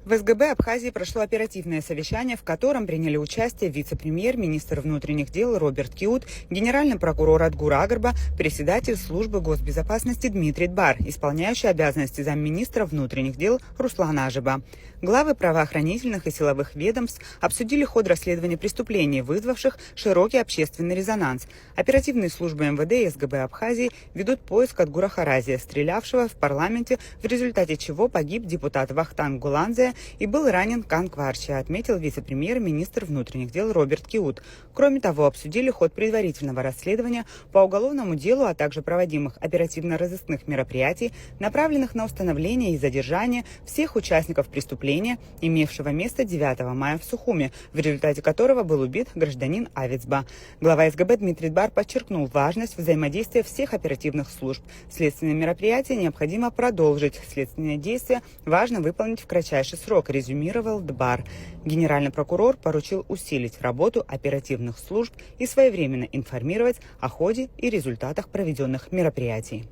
В СГБ Абхазии прошло оперативное совещание, в котором приняли участие вице-премьер, министр внутренних дел Роберт Киут, генеральный прокурор Адгур Агарба, председатель службы госбезопасности Дмитрий Дбар, исполняющий обязанности замминистра внутренних дел Руслан Ажиба. Главы правоохранительных и силовых ведомств обсудили ход расследования преступлений, вызвавших широкий общественный резонанс. Оперативные службы МВД и СГБ Абхазии ведут поиск Адгура Харазия, стрелявшего в парламенте, в результате чего погиб депутат Вахтанг Гуланзе и был ранен Кан Кварчи, отметил вице-премьер, министр внутренних дел Роберт Киут. Кроме того, обсудили ход предварительного расследования по уголовному делу, а также проводимых оперативно-розыскных мероприятий, направленных на установление и задержание всех участников преступления, имевшего место 9 мая в Сухуме, в результате которого был убит гражданин Авицба. Глава СГБ Дмитрий Дбар подчеркнул важность взаимодействия всех оперативных служб. Следственные мероприятия необходимо продолжить. Следственные действия важно выполнить в кратчайший срок, резюмировал Дбар. Генеральный прокурор поручил усилить работу оперативных служб и своевременно информировать о ходе и результатах проведенных мероприятий.